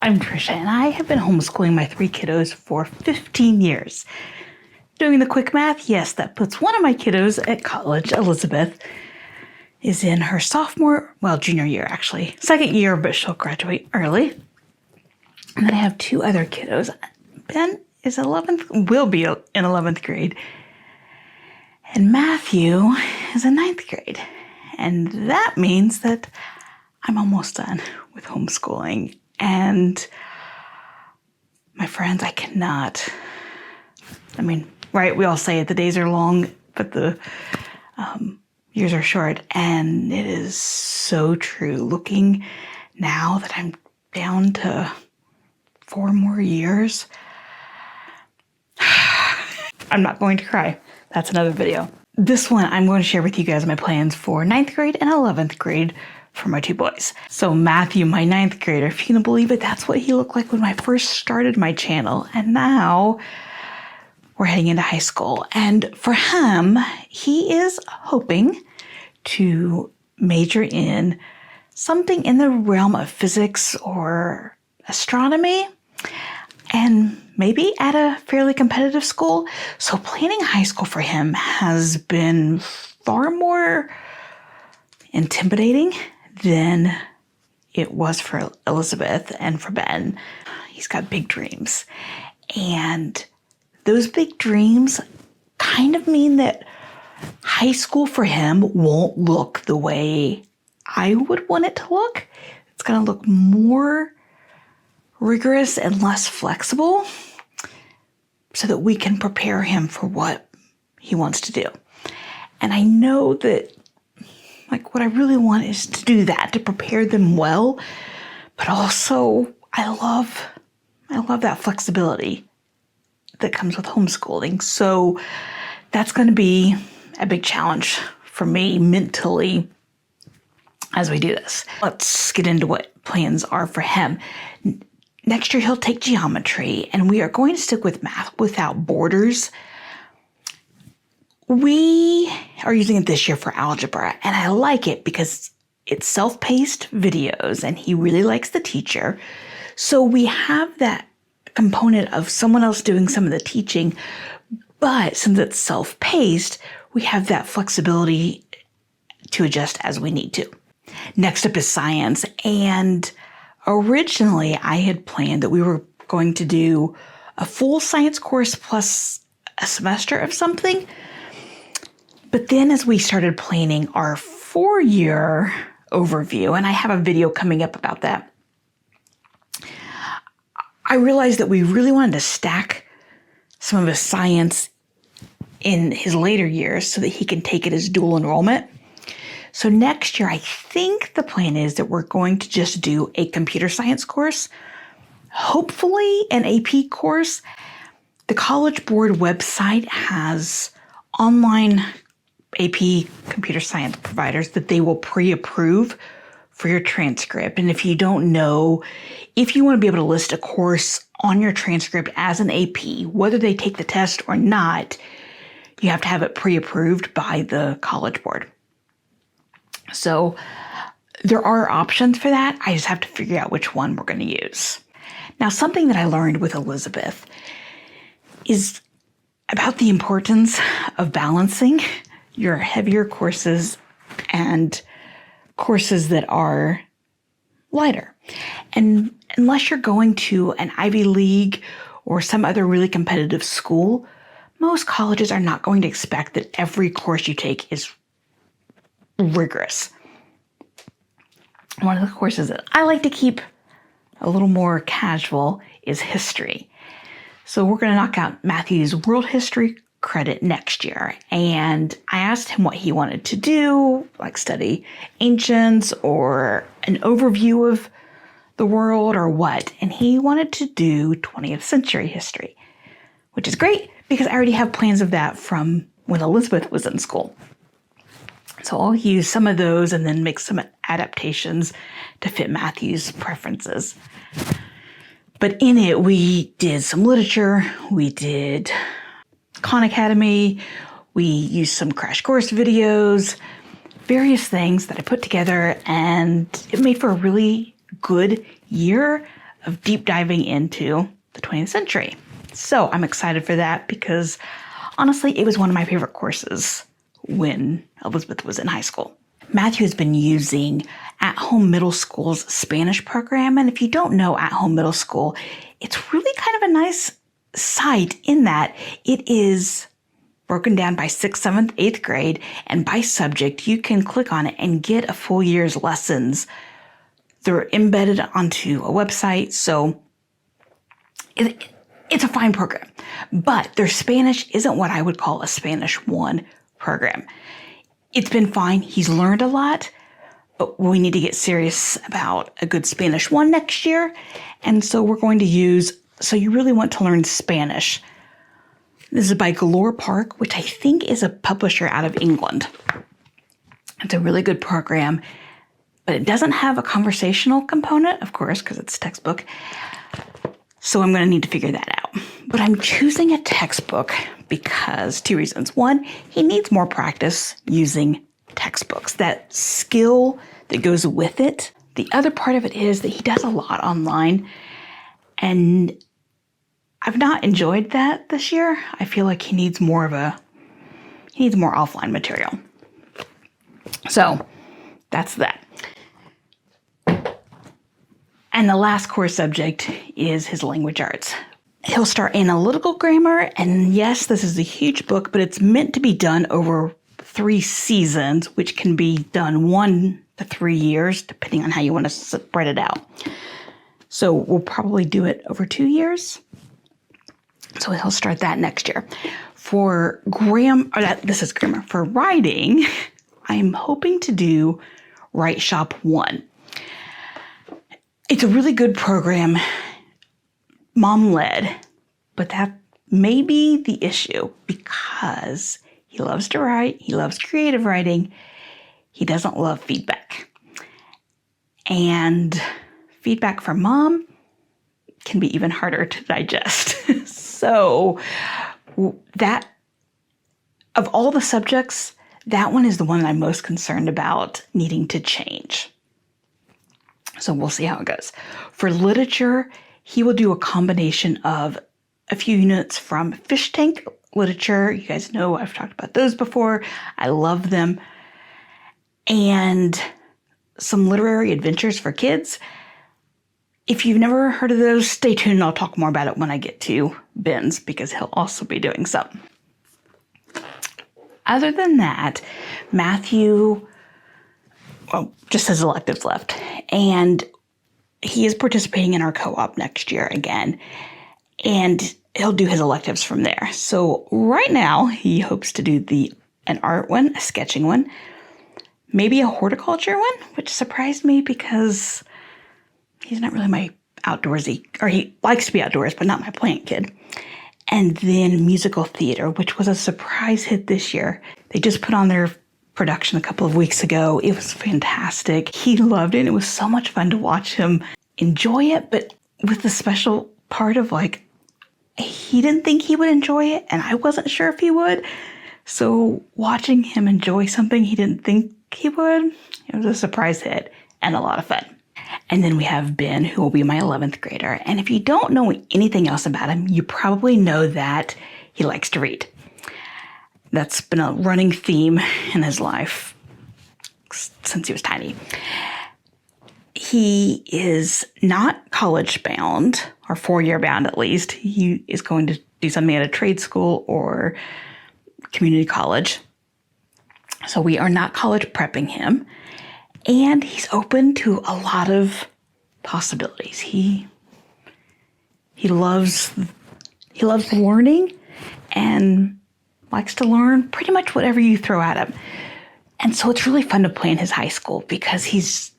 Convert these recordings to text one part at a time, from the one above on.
I'm Tricia, and I have been homeschooling my 3 kiddos for 15 years. Doing the quick math, yes, that puts one of my kiddos at college. Elizabeth is in her junior year actually. Second year, but she'll graduate early. And then I have 2 other kiddos. Ben is will be in 11th grade. And Matthew is in 9th grade. And that means that I'm almost done with homeschooling. And my friends, I cannot. Right, we all say it, the days are long, but the years are short. And it is so true. Looking now that I'm down to 4 more years, I'm not going to cry. That's another video. This one, I'm going to share with you guys my plans for 9th grade and 11th grade for my 2 boys. So Matthew, my 9th grader, if you can believe it, that's what he looked like when I first started my channel. And now we're heading into high school. And for him, he is hoping to major in something in the realm of physics or astronomy, and maybe at a fairly competitive school. So planning high school for him has been far more intimidating than it was for Elizabeth and for Ben. He's got big dreams. And those big dreams kind of mean that high school for him won't look the way I would want it to look. It's going to look more rigorous and less flexible so that we can prepare him for what he wants to do. And I know that what I really want is to do that, to prepare them well, but also I love that flexibility that comes with homeschooling. So that's going to be a big challenge for me mentally as we do this. Let's get into what plans are for him. Next year, he'll take geometry, and we are going to stick with math without borders. We are using it this year for algebra, and I like it because it's self-paced videos, and he really likes the teacher. So we have that component of someone else doing some of the teaching, but since it's self-paced, we have that flexibility to adjust as we need to. Next up is science, and originally I had planned that we were going to do a full science course plus a semester of something. But then as we started planning our 4-year overview, and I have a video coming up about that, I realized that we really wanted to stack some of his science in his later years so that he can take it as dual enrollment. So next year, I think the plan is that we're going to just do a computer science course, hopefully an AP course. The College Board website has online AP computer science providers that they will pre-approve for your transcript. And if you don't know, if you want to be able to list a course on your transcript as an AP, whether they take the test or not, you have to have it pre-approved by the College Board. So there are options for that. I just have to figure out which one we're going to use. Now, something that I learned with Elizabeth is about the importance of balancing your heavier courses and courses that are lighter. And unless you're going to an Ivy League or some other really competitive school, most colleges are not going to expect that every course you take is rigorous. One of the courses that I like to keep a little more casual is history. So we're going to knock out Matthew's world history credit next year. And I asked him what he wanted to do, like study ancients or an overview of the world or what. And he wanted to do 20th century history, which is great because I already have plans of that from when Elizabeth was in school. So I'll use some of those and then make some adaptations to fit Matthew's preferences. But in it, we did some literature, we did Khan Academy, we used some crash course videos, various things that I put together, and it made for a really good year of deep diving into the 20th century. So I'm excited for that because honestly, it was one of my favorite courses when Elizabeth was in high school. Matthew has been using At Home Middle School's Spanish program. And if you don't know At Home Middle School, it's really kind of a nice site in that it is broken down by 6th, 7th, 8th grade, and by subject. You can click on it and get a full year's lessons. They're embedded onto a website, so it's a fine program. But their Spanish isn't what I would call a Spanish 1 program. It's been fine. He's learned a lot, but we need to get serious about a good Spanish 1 next year. And so we're going to use So You Really Want to Learn Spanish. This is by Galore Park, which I think is a publisher out of England. It's a really good program, but it doesn't have a conversational component, of course, because it's textbook. So I'm going to need to figure that out. But I'm choosing a textbook because 2 reasons. One, he needs more practice using textbooks, that skill that goes with it. The other part of it is that he does a lot online, and I've not enjoyed that this year. I feel like he needs more offline material. So that's that. And the last core subject is his language arts. He'll start analytical grammar, and yes, this is a huge book, but it's meant to be done over 3 seasons, which can be done 1 to 3 years, depending on how you want to spread it out. So we'll probably do it over 2 years. So he'll start that next year. For this is grammar. For writing, I'm hoping to do Write Shop 1. It's a really good program, mom-led, but that may be the issue because he loves to write, he loves creative writing, he doesn't love feedback. And feedback from mom can be even harder to digest. So that, of all the subjects, that one is the one I'm most concerned about needing to change. So we'll see how it goes. For literature, he will do a combination of a few units from Fish Tank literature. You guys know I've talked about those before. I love them. And some literary adventures for kids. If you've never heard of those, stay tuned. I'll talk more about it when I get to Ben's because he'll also be doing some. Other than that, Matthew just has electives left. And he is participating in our co-op next year again. And he'll do his electives from there. So right now, he hopes to do an art one, a sketching one, maybe a horticulture one, which surprised me because he's not really my outdoorsy, or he likes to be outdoors, but not my plant kid. And then musical theater, which was a surprise hit this year. They just put on their production a couple of weeks ago. It was fantastic. He loved it. It was so much fun to watch him enjoy it, but with the special part of he didn't think he would enjoy it, and I wasn't sure if he would. So watching him enjoy something he didn't think he would, it was a surprise hit and a lot of fun. And then we have Ben, who will be my 11th grader. And if you don't know anything else about him, you probably know that he likes to read. That's been a running theme in his life since he was tiny. He is not college bound, or 4-year bound at least. He is going to do something at a trade school or community college. So we are not college prepping him. And he's open to a lot of possibilities. He loves learning and likes to learn pretty much whatever you throw at him. And so it's really fun to play in his high school because he's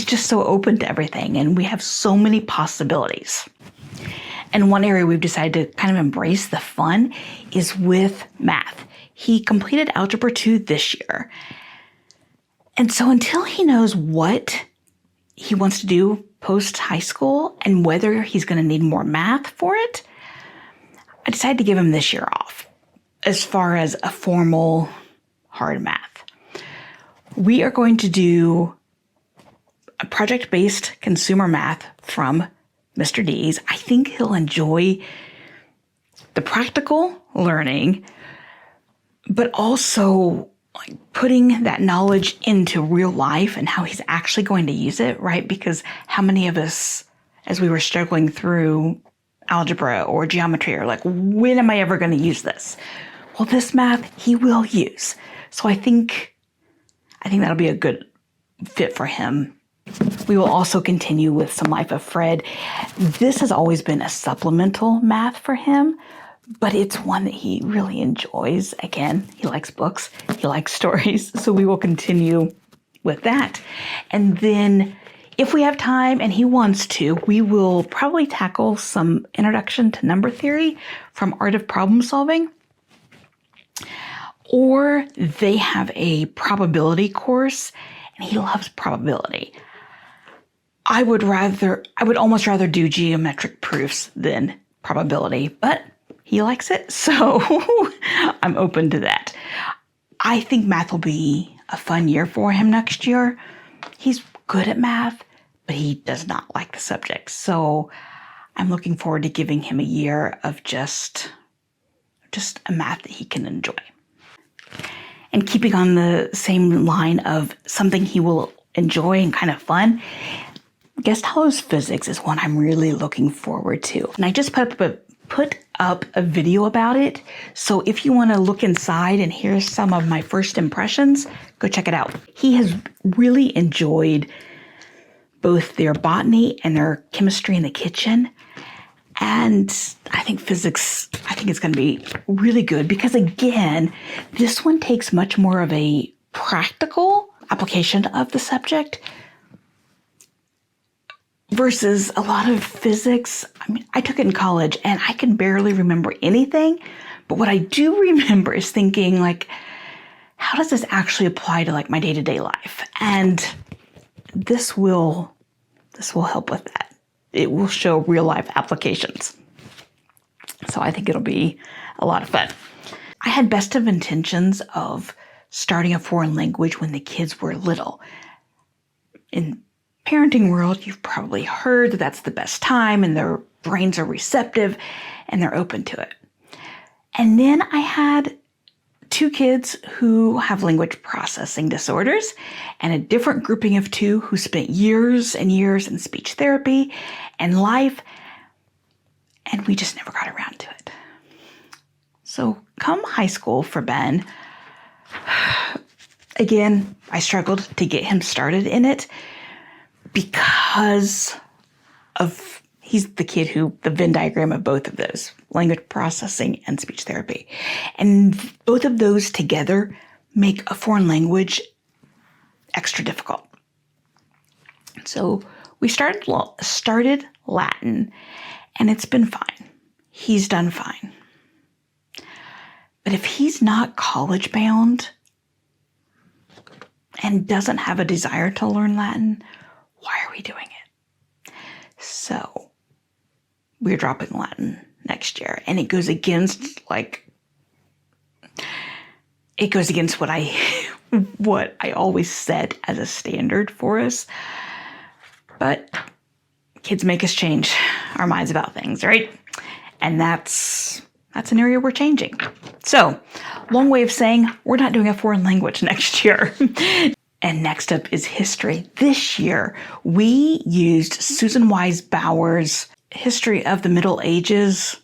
just so open to everything, and we have so many possibilities. And one area we've decided to kind of embrace the fun is with math. He completed Algebra 2 this year. And so until he knows what he wants to do post-high school and whether he's going to need more math for it, I decided to give him this year off as far as a formal hard math. We are going to do a project-based consumer math from Mr. D's. I think he'll enjoy the practical learning, but also like putting that knowledge into real life and how he's actually going to use it, right? Because how many of us, as we were struggling through algebra or geometry, are like, when am I ever going to use this? Well, this math he will use. So I think that'll be a good fit for him. We will also continue with some Life of Fred. This has always been a supplemental math for him, but it's one that he really enjoys. Again, he likes books, he likes stories, so we will continue with that. And then if we have time and he wants to, we will probably tackle some introduction to number theory from Art of Problem Solving. Or they have a probability course, and he loves probability. I would almost rather do geometric proofs than probability, but he likes it, so I'm open to that. I think math will be a fun year for him next year. He's good at math, but he does not like the subject. So I'm looking forward to giving him a year of just a math that he can enjoy. And keeping on the same line of something he will enjoy and kind of fun, Guest House Physics is one I'm really looking forward to. And I just put up a video about it. So if you want to look inside and hear some of my first impressions, go check it out. He has really enjoyed both their botany and their chemistry in the kitchen. And I think physics, it's going to be really good because, again, this one takes much more of a practical application of the subject versus a lot of physics. I mean, I took it in college and I can barely remember anything. But what I do remember is thinking, like, how does this actually apply to like my day-to-day life? And this will help with that. It will show real life applications. So I think it'll be a lot of fun. I had best of intentions of starting a foreign language when the kids were little. In parenting world, you've probably heard that that's the best time and their brains are receptive and they're open to it. And then I had 2 kids who have language processing disorders and a different grouping of 2 who spent years and years in speech therapy and life, and we just never got around to it. So come high school for Ben, again, I struggled to get him started in it because he's the kid who, the Venn diagram of both of those, language processing and speech therapy. And both of those together make a foreign language extra difficult. So we started Latin, and it's been fine. He's done fine. But if he's not college bound and doesn't have a desire to learn Latin, why are we doing it? So we're dropping Latin next year, and it goes against what I always set as a standard for us. But kids make us change our minds about things, right? And that's an area we're changing. So, long way of saying we're not doing a foreign language next year. And next up is history. This year, we used Susan Wise Bauer's History of the Middle Ages.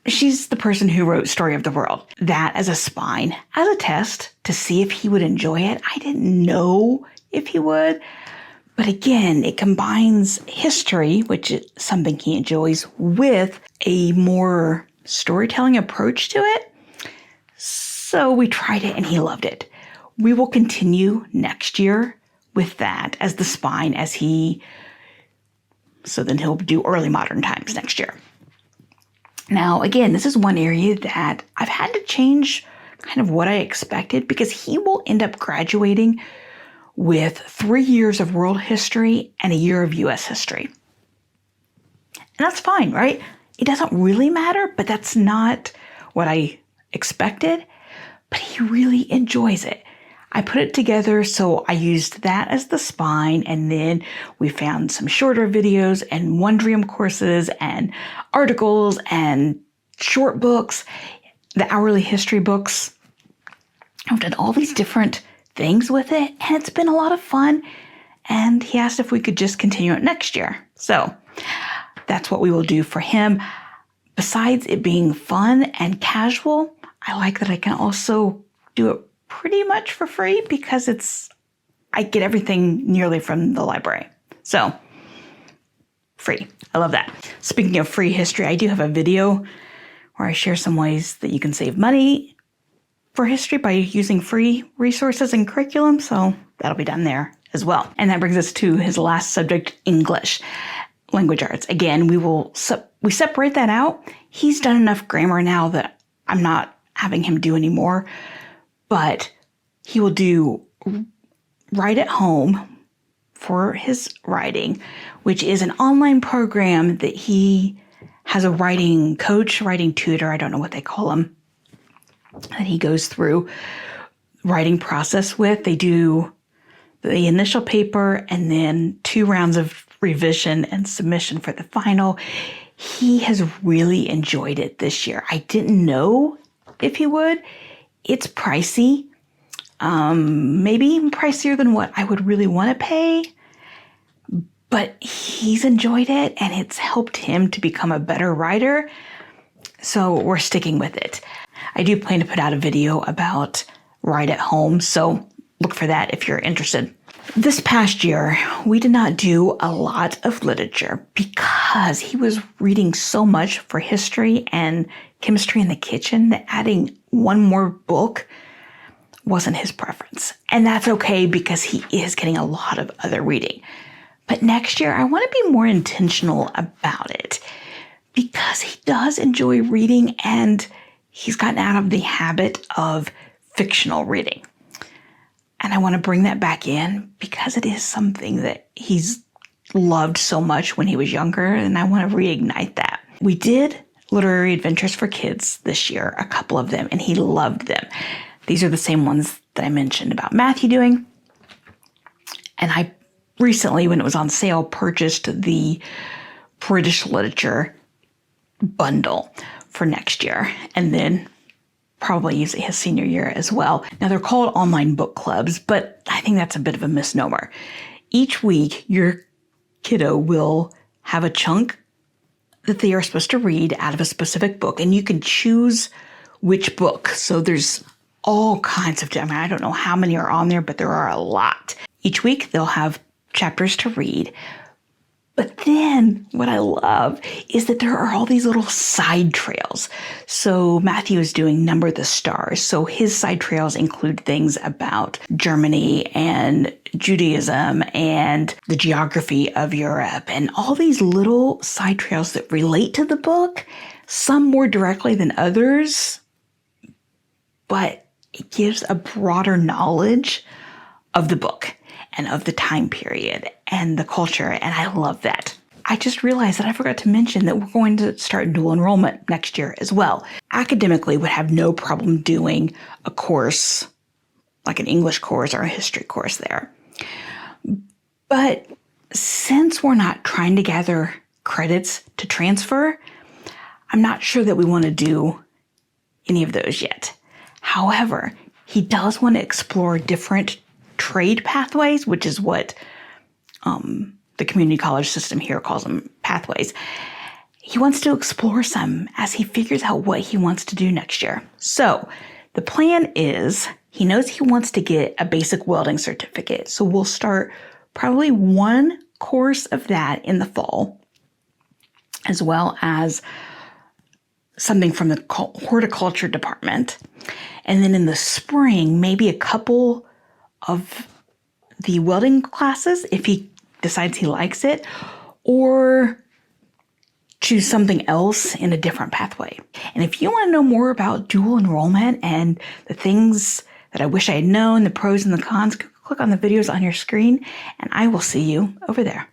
She's the person who wrote Story of the World. That as a spine, as a test to see if he would enjoy it. I didn't know if he would. But again, it combines history, which is something he enjoys, with a more storytelling approach to it. So we tried it and he loved it. We will continue next year with that as the spine so then he'll do early modern times next year. Now, again, this is one area that I've had to change kind of what I expected because he will end up graduating with 3 years of world history and a year of U.S. history. And that's fine, right? It doesn't really matter, but that's not what I expected. But he really enjoys it. I put it together, so I used that as the spine, and then we found some shorter videos and Wondrium courses and articles and short books, the hourly history books. I've done all these different things with it, and it's been a lot of fun. And he asked if we could just continue it next year. So that's what we will do for him. Besides it being fun and casual, I like that I can also do it pretty much for free because I get everything nearly from the library. So free. I love that. Speaking of free history, I do have a video where I share some ways that you can save money for history by using free resources and curriculum. So that'll be done there as well. And that brings us to his last subject, English, language arts. Again, we separate that out. He's done enough grammar now that I'm not having him do anymore, but he will do Write at Home for his writing, which is an online program that he has a writing coach, writing tutor, I don't know what they call him, that he goes through writing process with. They do the initial paper and then 2 rounds of revision and submission for the final. He has really enjoyed it this year. I didn't know if he would. It's pricey, maybe even pricier than what I would really want to pay, but he's enjoyed it and it's helped him to become a better writer. So we're sticking with it. I do plan to put out a video about Write at Home, so look for that if you're interested. This past year, we did not do a lot of literature because he was reading so much for history and chemistry in the kitchen that adding one more book wasn't his preference. And that's okay because he is getting a lot of other reading. But next year, I want to be more intentional about it because he does enjoy reading and he's gotten out of the habit of fictional reading. And I want to bring that back in because it is something that he's loved so much when he was younger, and I want to reignite that. We did literary adventures for kids this year, a couple of them, and he loved them. These are the same ones that I mentioned about Matthew doing. And I recently, when it was on sale, purchased the British literature bundle for next year, and then probably use it his senior year as well. Now, they're called online book clubs, but I think that's a bit of a misnomer. Each week, your kiddo will have a chunk that they are supposed to read out of a specific book, and you can choose which book. So there's all kinds of, I don't know how many are on there, but there are a lot. Each week, they'll have chapters to read. But then what I love is that there are all these little side trails. So Matthew is doing Number the Stars. So his side trails include things about Germany and Judaism and the geography of Europe and all these little side trails that relate to the book, some more directly than others, but it gives a broader knowledge of the book and of the time period and the culture, and I love that. I just realized that I forgot to mention that we're going to start dual enrollment next year as well. Academically, would have no problem doing a course, like an English course or a history course there. But since we're not trying to gather credits to transfer, I'm not sure that we want to do any of those yet. However, he does want to explore different trade pathways, which is what the community college system here calls them, pathways. He wants to explore some as he figures out what he wants to do next year. So the plan is he knows he wants to get a basic welding certificate. So we'll start probably one course of that in the fall, as well as something from the horticulture department. And then in the spring, maybe a couple of the welding classes if he decides he likes it, or choose something else in a different pathway. And if you want to know more about dual enrollment and the things that I wish I had known, the pros and the cons, click on the videos on your screen, and I will see you over there.